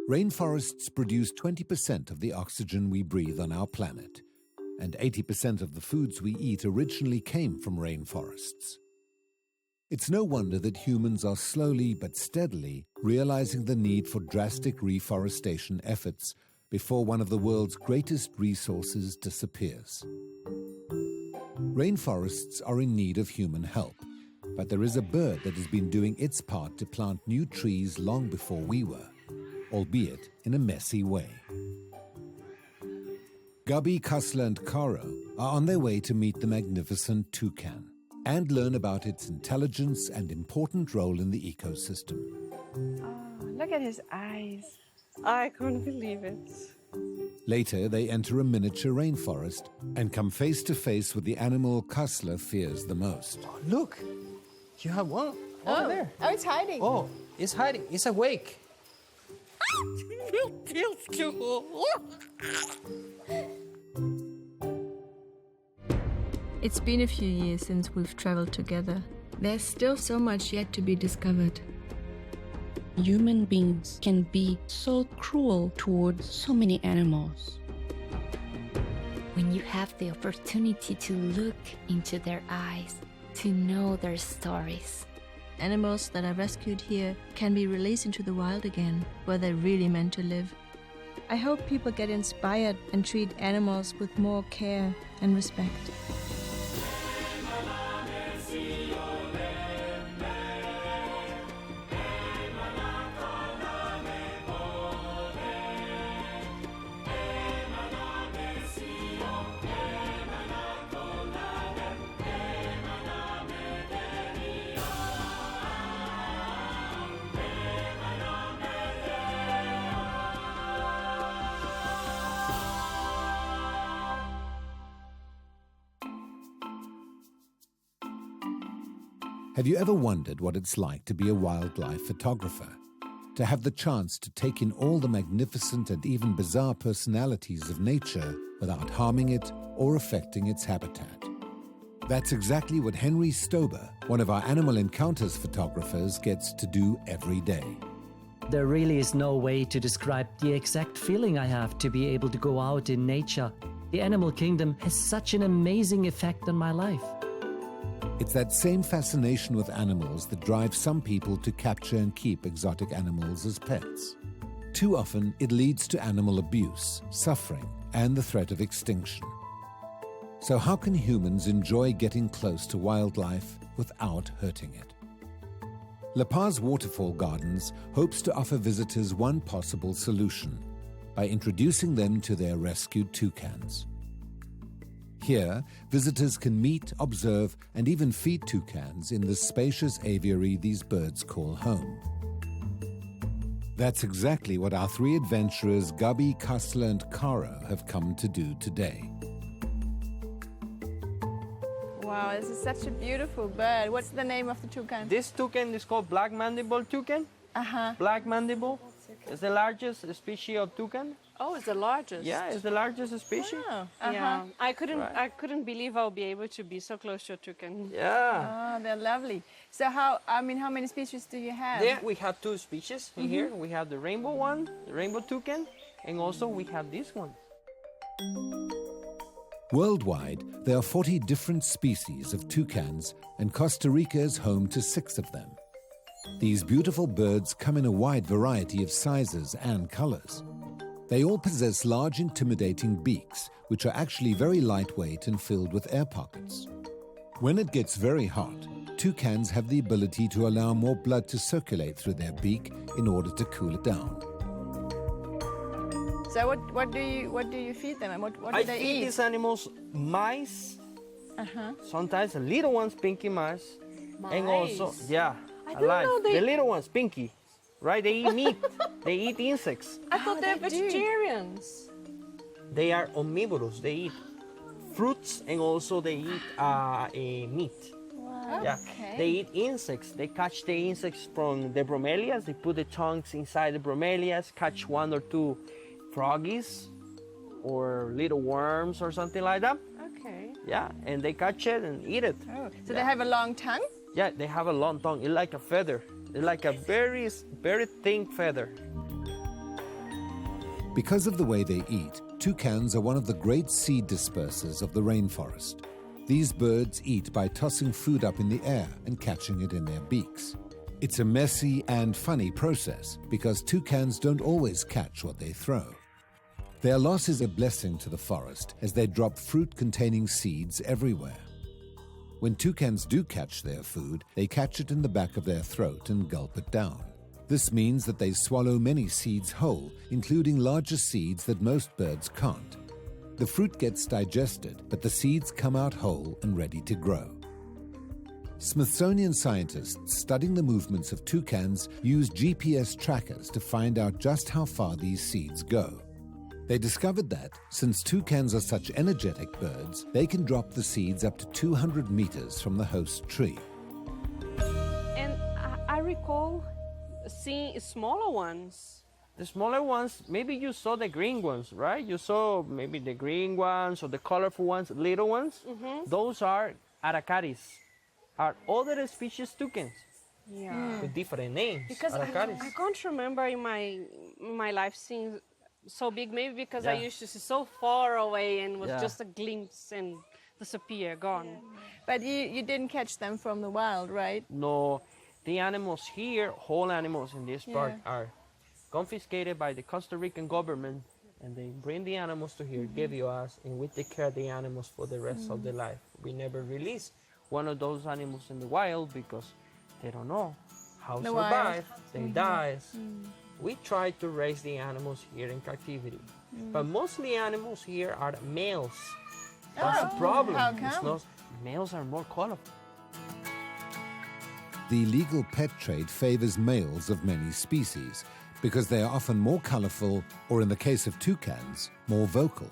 Rainforests produce 20% of the oxygen we breathe on our planet, and 80% of the foods we eat originally came from rainforests. It's no wonder that humans are slowly but steadily realizing the need for drastic reforestation efforts before one of the world's greatest resources disappears. Rainforests are in need of human help, but there is a bird that has been doing its part to plant new trees long before we were, albeit in a messy way. Gabi, Kasla, and Karo are on their way to meet the magnificent toucan and learn about its intelligence and important role in the ecosystem. Oh, look at his eyes. I can't believe it. Later, they enter a miniature rainforest and come face to face with the animal Kasla fears the most. Oh, look, you have one over there. Oh, it's hiding. Oh, it's hiding. It's awake. It's been a few years since we've traveled together. There's still so much yet to be discovered. Human beings can be so cruel towards so many animals. When you have the opportunity to look into their eyes, to know their stories. Animals that are rescued here can be released into the wild again, where they're really meant to live. I hope people get inspired and treat animals with more care and respect. Have you ever wondered what it's like to be a wildlife photographer? To have the chance to take in all the magnificent and even bizarre personalities of nature without harming it or affecting its habitat? That's exactly what Henry Stober, one of our Animal Encounters photographers, gets to do every day. There really is no way to describe the exact feeling I have to be able to go out in nature. The animal kingdom has such an amazing effect on my life. It's that same fascination with animals that drives some people to capture and keep exotic animals as pets. Too often, it leads to animal abuse, suffering, and the threat of extinction. So how can humans enjoy getting close to wildlife without hurting it? La Paz Waterfall Gardens hopes to offer visitors one possible solution by introducing them to their rescued toucans. Here, visitors can meet, observe, and even feed toucans in the spacious aviary these birds call home. That's exactly what our three adventurers, Gabi, Kasla, and Karo, have come to do today. Wow, this is such a beautiful bird. What's the name of the toucan? This toucan is called black mandible toucan. Black mandible is the largest species of toucan. Oh, it's the largest. Yeah, it's the largest species. Oh, Yeah, I couldn't believe I'll be able to be so close to a toucan. Yeah. Oh, they're lovely. So how many species do you have? Yeah, we have two species in here. We have the rainbow one, the rainbow toucan, and also we have this one. Worldwide, there are 40 different species of toucans, and Costa Rica is home to 6 of them. These beautiful birds come in a wide variety of sizes and colors. They all possess large, intimidating beaks, which are actually very lightweight and filled with air pockets. When it gets very hot, toucans have the ability to allow more blood to circulate through their beak in order to cool it down. So what do you feed them, and what do I they feed eat? these animals mice. Sometimes the little ones, pinky mice. And also, yeah, I didn't alive. know they- The little ones, pinky. Right, they eat meat. They eat insects. I thought they're they do. vegetarians. They are omnivorous. They eat fruits and also they eat meat. Wow. Yeah. Okay. They eat insects. They catch the insects from the bromeliads. They put the tongues inside the bromeliads, catch 1 or 2 froggies or little worms or something like that. Okay. Yeah, and they catch it and eat it. Oh, so they have a long tongue? Yeah, they have a long tongue. It's like a feather. It's like a very, very thin feather. Because of the way they eat, toucans are one of the great seed dispersers of the rainforest. These birds eat by tossing food up in the air and catching it in their beaks. It's a messy and funny process because toucans don't always catch what they throw. Their loss is a blessing to the forest as they drop fruit-containing seeds everywhere. When toucans do catch their food, they catch it in the back of their throat and gulp it down. This means that they swallow many seeds whole, including larger seeds that most birds can't. The fruit gets digested, but the seeds come out whole and ready to grow. Smithsonian scientists studying the movements of toucans use GPS trackers to find out just how far these seeds go. They discovered that, since toucans are such energetic birds, they can drop the seeds up to 200 meters from the host tree. And I recall seeing smaller ones. The smaller ones, maybe you saw the green ones, right? You saw maybe the green ones or the colorful ones, little ones. Mm-hmm. Those are aracaris, are other species toucans. Yeah. With different names. Because I can't remember in my life seeing so big, maybe because I used to see so far away and was just a glimpse and disappear, gone. Yeah. But you didn't catch them from the wild, right? No, the animals here, whole animals in this park, are confiscated by the Costa Rican government, and they bring the animals to here, give you us, and we take care of the animals for the rest of their life. We never release one of those animals in the wild because they don't know how to survive. They die. We try to raise the animals here in captivity, but mostly animals here are males. That's the problem. How come? Males are more colorful. The illegal pet trade favors males of many species because they are often more colorful, or in the case of toucans, more vocal.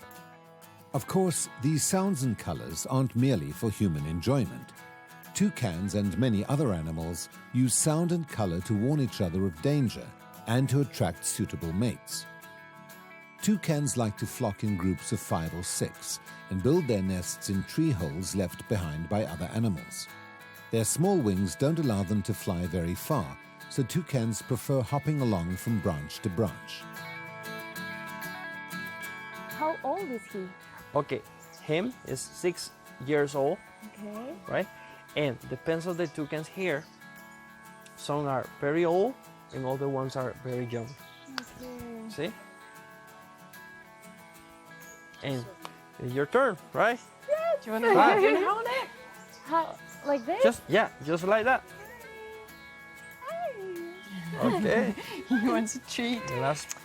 Of course, these sounds and colors aren't merely for human enjoyment. Toucans and many other animals use sound and color to warn each other of danger and to attract suitable mates. Toucans like to flock in groups of 5 or 6 and build their nests in tree holes left behind by other animals. Their small wings don't allow them to fly very far, so toucans prefer hopping along from branch to branch. How old is he? Okay, him is 6 years old, Okay. right? And depends on the toucans here. Some are very old and other ones are very young. Okay. See? And it's your turn, right? Do you want to Hold it. How? Like this? Just like that. Okay. He wants a treat. Last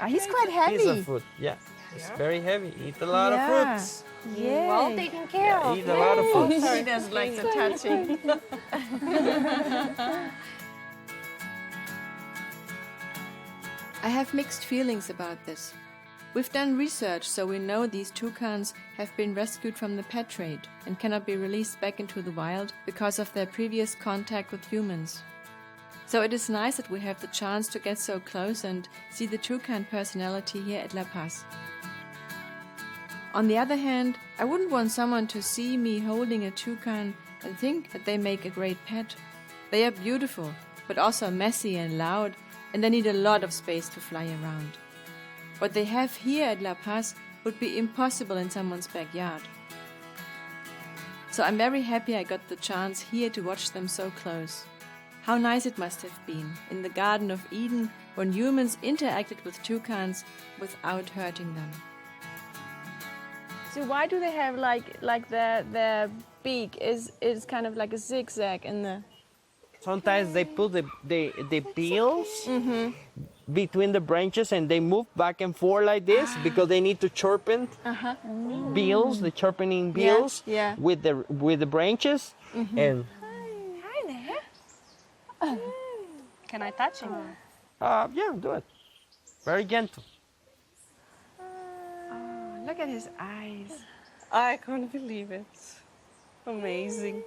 He's quite piece heavy. of food. Yeah, it's very heavy. Eat a lot of fruits. Yeah. Well taken care of. Eat a lot of fruits. He doesn't like the touching. I have mixed feelings about this. We've done research, so we know these toucans have been rescued from the pet trade and cannot be released back into the wild because of their previous contact with humans. So it is nice that we have the chance to get so close and see the toucan personality here at La Paz. On the other hand, I wouldn't want someone to see me holding a toucan and think that they make a great pet. They are beautiful, but also messy and loud, and they need a lot of space to fly around. What they have here at La Paz would be impossible in someone's backyard. So I'm very happy I got the chance here to watch them so close. How nice it must have been in the Garden of Eden when humans interacted with toucans without hurting them. So why do they have like their beak is kind of like a zigzag in the... Sometimes they put the bills between the branches and they move back and forth like this because they need to sharpen bills, the sharpening bills with the branches. And Hi there. Can I touch him? yeah, do it. Very gentle. Look at his eyes. I can't believe it. Amazing.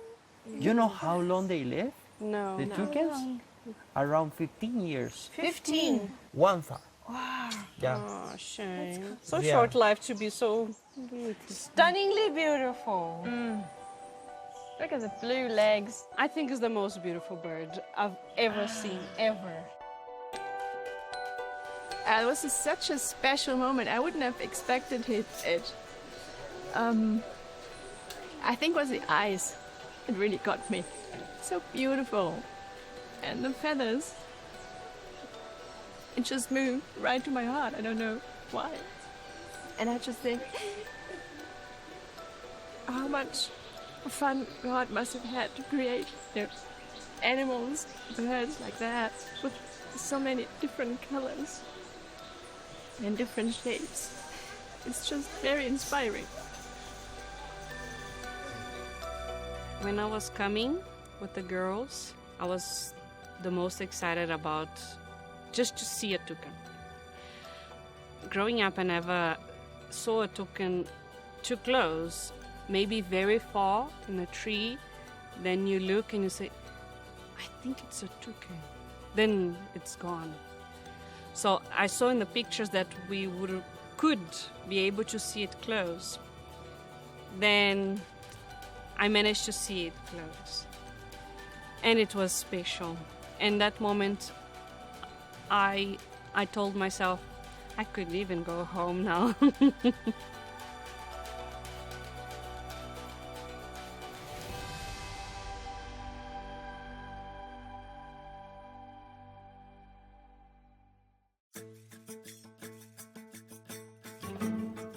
You know how long they live? No. The toucans? Around 15 years. 15. 1,000. Wow. Yeah. Oh, shame. So Yeah. short life to be so stunningly beautiful. Look at the blue legs. I think it's the most beautiful bird I've ever seen, ever. It was such a special moment. I wouldn't have expected it. I think it was the eyes. It really got me. So beautiful. And the feathers. It just moved right to my heart. I don't know why. And I just think how much fun God must have had to create animals, birds like that, with so many different colors and different shapes. It's just very inspiring. When I was coming with the girls, I was the most excited about just to see a toucan. Growing up, I never saw a toucan too close, maybe very far in a tree. Then you look and you say, I think it's a toucan. Then it's gone. So I saw in the pictures that we could be able to see it close. Then I managed to see it close. And it was special. And that moment, I told myself, I couldn't even go home now.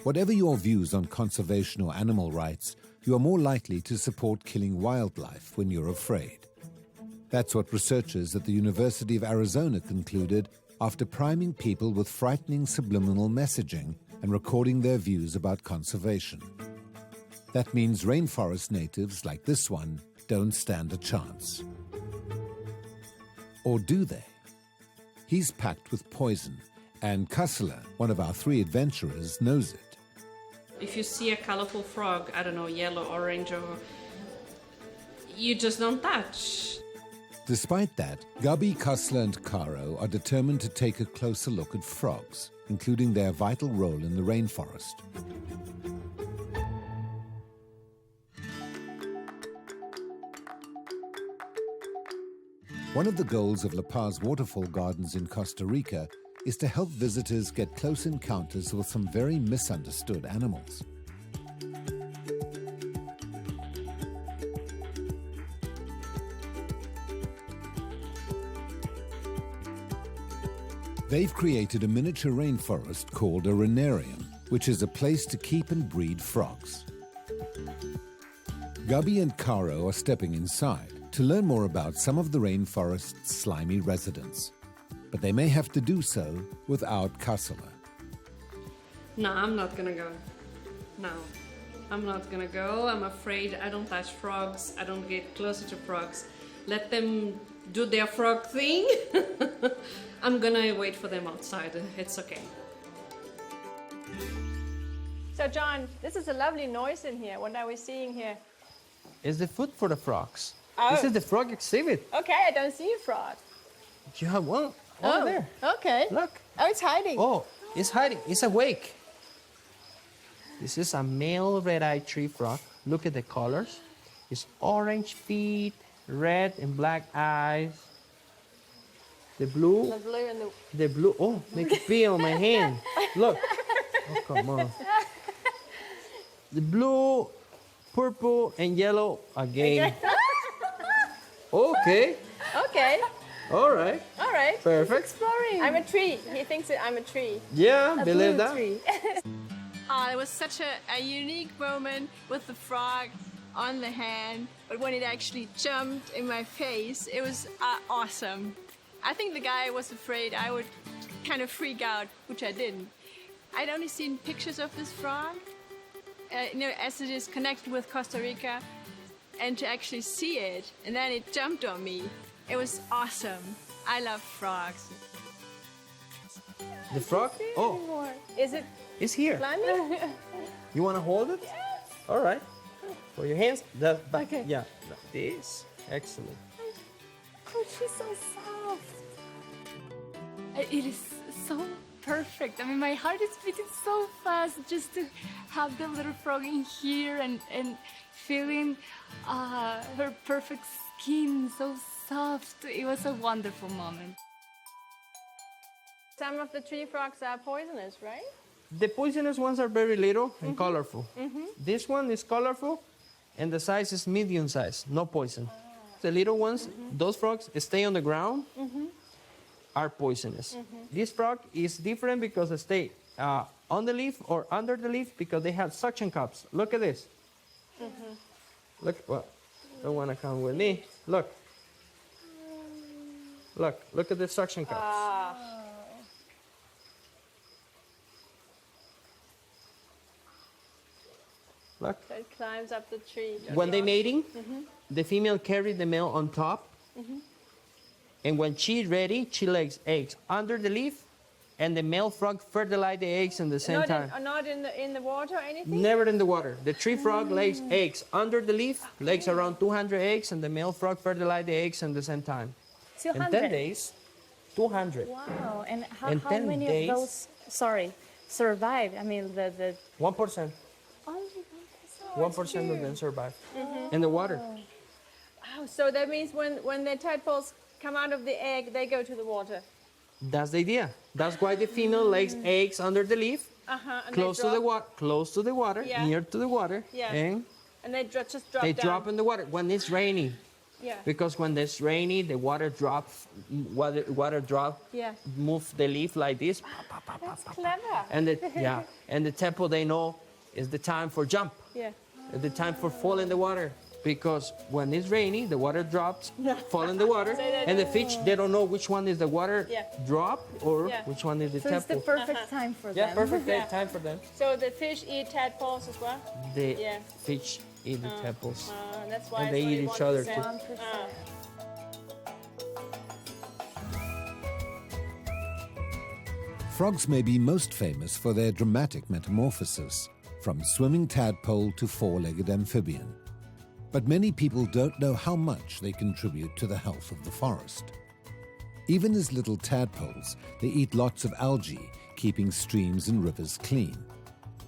Whatever your views on conservation or animal rights, you are more likely to support killing wildlife when you're afraid. That's what researchers at the University of Arizona concluded after priming people with frightening subliminal messaging and recording their views about conservation. That means rainforest natives like this one don't stand a chance. Or do they? He's packed with poison, and Kasija, one of our 3 adventurers, knows it. If you see a colorful frog, I don't know, yellow, orange, or you just don't touch. Despite that, Gabi, Kasija and Caro are determined to take a closer look at frogs, including their vital role in the rainforest. One of the goals of La Paz Waterfall Gardens in Costa Rica is to help visitors get close encounters with some very misunderstood animals. They've created a miniature rainforest called a renarium, which is a place to keep and breed frogs. Gabi and Caro are stepping inside to learn more about some of the rainforest's slimy residents. But they may have to do so without Kasija. No, I'm not gonna go. No, I'm not gonna go. I'm afraid. I don't touch frogs. I don't get closer to frogs. Let them do their frog thing. I'm gonna wait for them outside. It's okay. So John, this is a lovely noise in here. What are we seeing here? It's the food for the frogs. Oh. This is the frog exhibit. Okay, I don't see a frog. You have one over there. Okay. Look. Oh, it's hiding. Oh, it's hiding. It's awake. This is a male red-eyed tree frog. Look at the colors. It's orange feet, red and black eyes. The blue. The blue and The blue. Oh, make it feel on my hand. Look. Oh, come on. The blue, purple, and yellow again. Okay. Okay. All right. All right. Perfect. Exploring. I'm a tree. He thinks that I'm a tree. Yeah, A believe blue that. tree. It was such a unique moment with the frog on the hand, but when it actually jumped in my face, it was awesome. I think the guy was afraid I would kind of freak out, which I didn't. I'd only seen pictures of this frog, as it is connected with Costa Rica, and to actually see it, and then it jumped on me. It was awesome. I love frogs. The frog? Oh, Anymore. Is it it's here. climbing? You want to hold it? Yes. All right. For your hands. That back. Okay. Yeah. Like this. Excellent. Oh, she's so soft. It is so perfect. I mean, my heart is beating so fast just to have the little frog in here and feeling her perfect skin, so soft. It was a wonderful moment. Some of the tree frogs are poisonous, right? The poisonous ones are very little and colorful. This one is colorful and the size is medium size, no poison. The little ones, those frogs stay on the ground, are poisonous. This frog is different because they stay on the leaf or under the leaf because they have suction cups. Look at this. Look, well, don't want to come with me. Look. Look at the suction cups. Look. So it climbs up the tree. When they're mating, the female carries the male on top. And when she's ready, she lays eggs under the leaf, and the male frog fertilizes the eggs in the same time. Not in the water or anything? Never in the water. The tree frog lays eggs under the leaf, lays around 200 eggs, and the male frog fertilizes the eggs in the same time. 200? In 10 days, 200. Wow. And how In 10 many days, of those, survived? I mean, the 1%. only 1% of them survive in the water. Oh, so that means when the tadpoles come out of the egg, they go to the water. That's the idea. That's why the female lays eggs under the leaf, And close to the water, Yeah. near to the water, Yeah. and they just drop they down. drop in the water when it's rainy. Yeah. Because when it's rainy, the water drop, Yeah. move the leaf like this, That's clever. and the tadpole they know is the time for jump, Yeah. the time for fall in the water. Because when it's rainy, the water drops, fall in the water, and the fish they don't know which one is the water drop or which one is the So it's the tadpole. perfect time for them. Yeah, perfect time for them. So the fish eat tadpoles as well? The Yeah. fish eat the tadpoles. That's why And it's they only eat each other 1%. too. 1%. Frogs may be most famous for their dramatic metamorphosis, from swimming tadpole to four-legged amphibian. But many people don't know how much they contribute to the health of the forest. Even as little tadpoles, they eat lots of algae, keeping streams and rivers clean.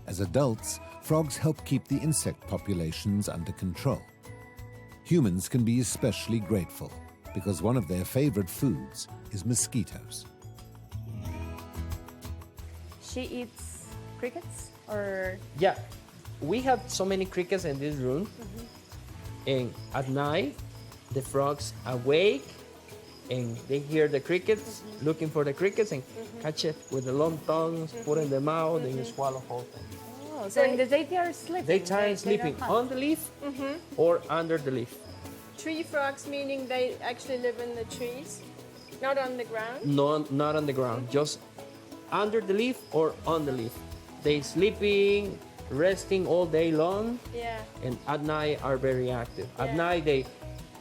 As adults, frogs help keep the insect populations under control. Humans can be especially grateful because one of their favorite foods is mosquitoes. She eats crickets or Yeah, we have so many crickets in this room, and at night, the frogs awake, and they hear the crickets, looking for the crickets, and catch it with the long tongues, put in their mouth, and you swallow whole thing. so in the day they are sleeping. Daytime sleeping on the leaf or under the leaf. Tree frogs, meaning they actually live in the trees, not on the ground? No, not on the ground, just under the leaf or on the leaf. They sleeping, resting all day long, Yeah. and at night are very active. At night they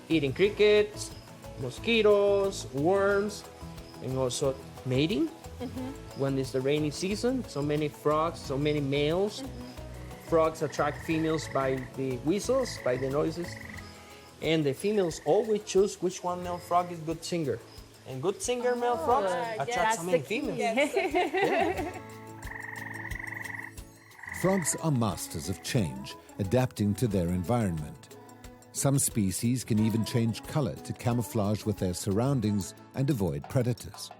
eating crickets, mosquitoes, worms, and also mating. When it's the rainy season, so many frogs, so many males. Frogs attract females by the whistles, by the noises. And the females always choose which one male frog is good singer. And good singer male frogs attract so many females. Frogs are masters of change, adapting to their environment. Some species can even change color to camouflage with their surroundings and avoid predators.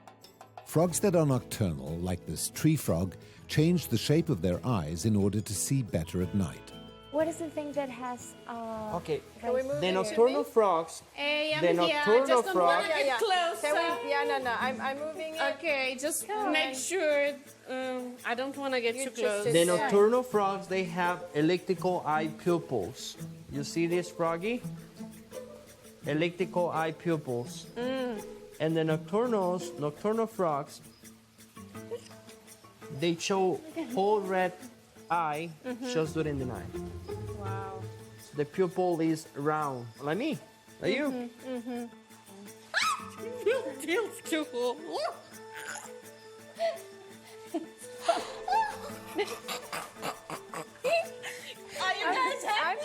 Frogs that are nocturnal, like this tree frog, change the shape of their eyes in order to see better at night. What is the thing that has Okay, Can we move the in nocturnal frogs. Hey, I'm The here. I nocturnal just don't want frog. to get close. No. I'm moving it. Okay, just make sure. I don't want to get You too just close. sit The Yeah. nocturnal frogs, they have elliptical eye pupils. You see this, froggy? Elliptical eye pupils. And the nocturnal frogs, they show whole red eye just during the night. Wow. So the pupil is round, like me, like you. Feels too cool. Are you guys happy?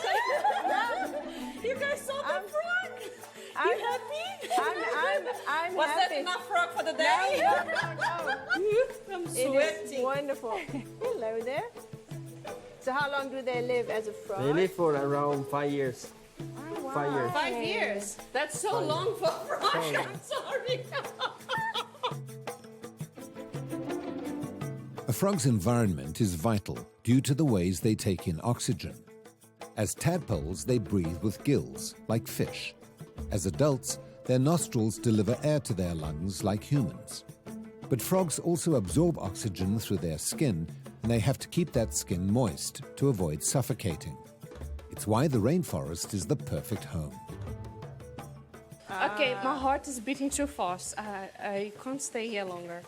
You guys saw the frog? You happy? I'm Was happy. that enough frog for the day? No. I'm It is sweating. wonderful. Hello there. So how long do they live as a frog? They live for around 5 years. 5 years. 5 years. That's so long for a frog. I'm sorry. A frog's environment is vital due to the ways they take in oxygen. As tadpoles, they breathe with gills, like fish. As adults, their nostrils deliver air to their lungs like humans. But frogs also absorb oxygen through their skin, and they have to keep that skin moist to avoid suffocating. It's why the rainforest is the perfect home. Okay, my heart is beating too fast. I can't stay here longer.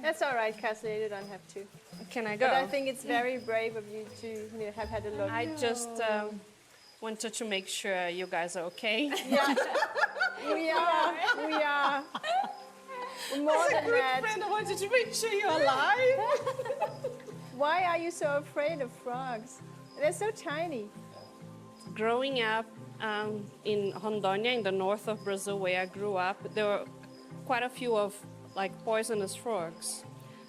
That's all right, Kassia, you don't have to. Can I go? But I think it's very brave of you to have had a look. I just wanted to make sure you guys are okay. Yeah, we are. More than that. I wanted to make sure you're alive. Why are you so afraid of frogs? They're so tiny. Growing up in Rondônia, in the north of Brazil, where I grew up, there were quite a few of poisonous frogs.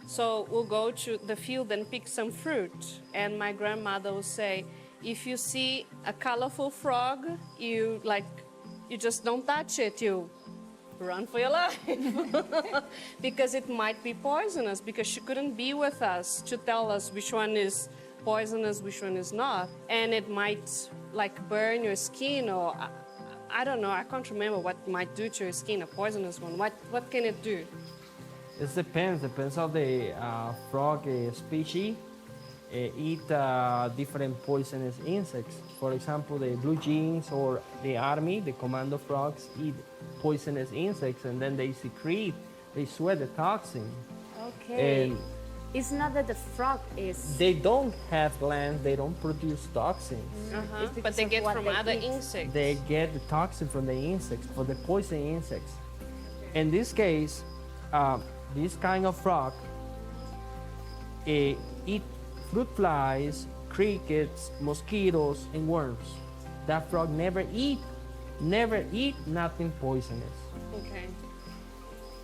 So we'll go to the field and pick some fruit. And my grandmother will say, if you see a colorful frog, you just don't touch it. You run for your life because it might be poisonous, because she couldn't be with us to tell us which one is poisonous, which one is not. And it might burn your skin, or I don't know, I can't remember what it might do to your skin, a poisonous one. What can it do? It depends on the frog species. Eat different poisonous insects. For example, the blue jeans or the army, the commando frogs, eat poisonous insects, and then they sweat the toxin. Okay. And it's not that the frog is... they don't have glands, they don't produce toxins. But they get from other insects. They get the toxin from the insects, for the poison insects. In this case, this kind of frog eat fruit flies, crickets, mosquitoes, and worms. That frog never eat nothing poisonous. Okay.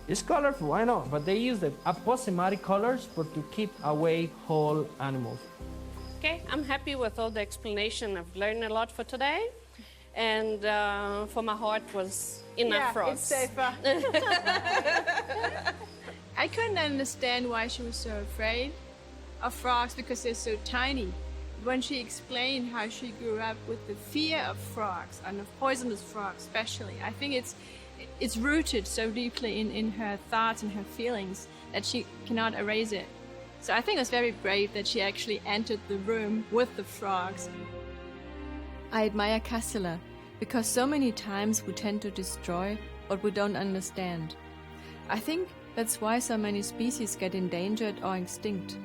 It's colorful, I know, but they use the aposematic colors to keep away whole animals. Okay, I'm happy with all the explanation. I've learned a lot for today, and for my heart was enough frogs. It's safer. I couldn't understand why she was so afraid of frogs, because they're so tiny. When she explained how she grew up with the fear of frogs, and of poisonous frogs especially, I think it's rooted so deeply in her thoughts and her feelings that she cannot erase it. So I think it was very brave that she actually entered the room with the frogs. I admire Kassia because so many times we tend to destroy what we don't understand. I think that's why so many species get endangered or extinct.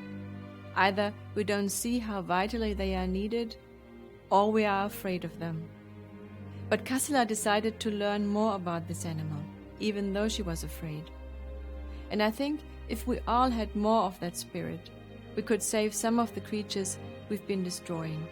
Either we don't see how vitally they are needed, or we are afraid of them. But Kassia decided to learn more about this animal, even though she was afraid. And I think if we all had more of that spirit, we could save some of the creatures we've been destroying.